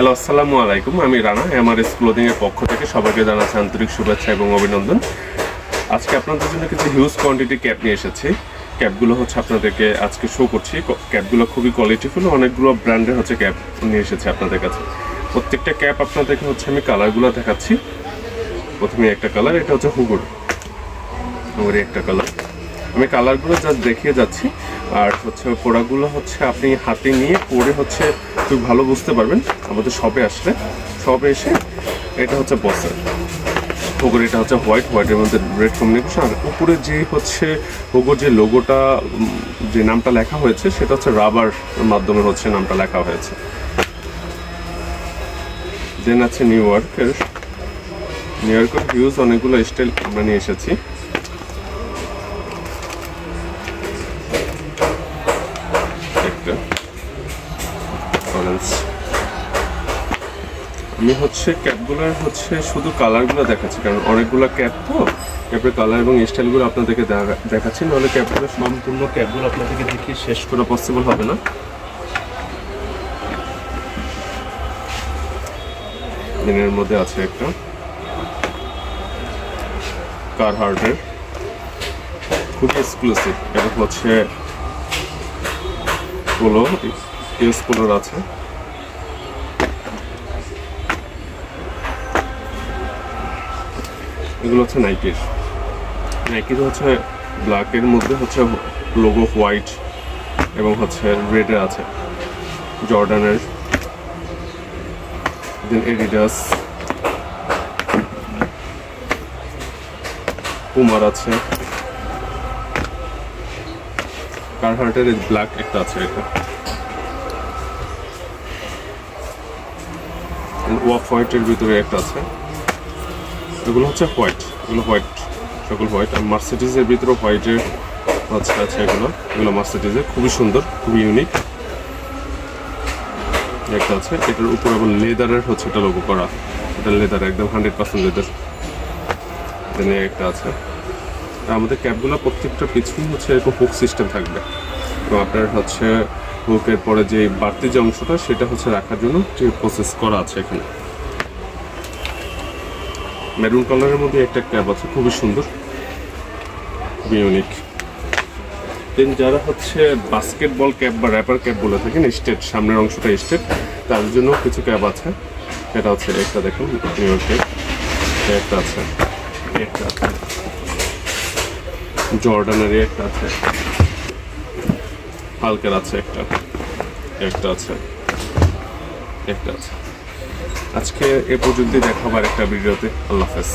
Hello, আসসালামু আলাইকুম। আমি রানা, এমআরএস ক্লোদিং এর পক্ষ থেকে সবাইকে জানাচ্ছি আন্তরিক শুভেচ্ছা এবং অভিনন্দন। আজকে আপনাদের জন্য কিছু হিউজ কোয়ান্টিটি ক্যাপ নিয়ে এসেছি। ক্যাপগুলো হচ্ছে আপনাদেরকে আজকে শো করছি। ক্যাপগুলো খুবই কোয়ালিটিফুল, অনেকগুলো ব্র্যান্ডের হচ্ছে ক্যাপ নিয়ে এসেছি আপনাদের কাছে। প্রত্যেকটা ক্যাপ আপনাদেরকে হচ্ছে আমি কালারগুলো দেখাচ্ছি। প্রথমে একটা কালার, এটা হচ্ছে হুগুর একটা কালার। আমি কালারগুলো জাস্ট দেখিয়ে যাচ্ছি, আর হচ্ছে প্রোডাক্টগুলো হচ্ছে আপনি হাতে নিয়ে পরে হচ্ছে খুব ভালো বুঝতে পারবেন আমাদের শপে আসলে। শপে এসে এটা হচ্ছে বসের হুগুর, এটা হচ্ছে হোয়াইটের মধ্যে রেড কম্বিনেশন। আর উপরে যে হচ্ছে হুগুর যে লোগোটা, যে নামটা লেখা হয়েছে সেটা হচ্ছে রাবার মাধ্যমে হচ্ছে নামটা লেখা হয়েছে। দেন আছে নিউ ইয়র্কের হিউজ অনেকগুলো স্টাইল আমরা নিয়ে এসেছি। আমি হচ্ছে ক্যাপগুলোর হচ্ছে শুধু কালারগুলো দেখাচ্ছি, কারণ অনেকগুলো ক্যাপ তো ক্যাপের কালার এবং স্টাইলগুলো আপনাদেরকে দেখাচ্ছি, নাহলে ক্যাপগুলো সম্পূর্ণ ক্যাপগুলো আপনাদেরকে দেখিয়ে শেষ করা পসিবল হবে না। দিনের মধ্যে আছে একটা কারহার্টের, খুবই এক্সক্লুসিভ। এটা হচ্ছে পোলো, ইউএস পোলোর আছে। এগুলো হচ্ছে নাইকির হচ্ছে ব্ল্যাকের মধ্যে হচ্ছে লোগো হোয়াইট এবং হচ্ছে রেডের আছে। জর্ডানের, দেন এডিডাস, পুমার আছে, কারহার্টের ব্ল্যাক একটা আছে। এটা ওয়াফ হোয়াইটের ভিতরে একটা আছে। এগুলো হচ্ছে হোয়াইট, সকল হোয়াইট। আর মার্সিডিজের ভিতরে হোয়াইটের আছে এগুলো মার্সিডিজের, খুবই সুন্দর, খুবই ইউনিক একটা আছে। এটার উপর আবার লেদারের হচ্ছে এটা লোগো করা, এটা লেদার, একদম 100% লেদার। দেন একটা আছে। আমাদের ক্যাপগুলো প্রত্যেকটা পিছনে হচ্ছে এরকম হুক সিস্টেম থাকবে, এবং আপনার হচ্ছে হুকের পরে যে বাড়তি যে অংশটা সেটা হচ্ছে রাখার জন্য যে প্রসেস করা আছে এখানে। মেরুন কালারের মধ্যে একটা ক্যাপ আছে, খুবই সুন্দর, খুবই ইউনিক। দেন যারা হচ্ছে বাস্কেটবল ক্যাপ বা র্যাপার ক্যাপ বলে থাকেন, স্টেট সামনের অংশটা স্টেট, তার জন্য কিছু ক্যাপ আছে। এটা হচ্ছে একটা দেখুন নিউ ইয়র্কের, একটা আছে, জর্ডানের একটা আছে, হালকের আছে একটা আছে। আজকে এ পর্যন্তই, দেখাবার একটা ভিডিওতে। আল্লাহ হাফেজ।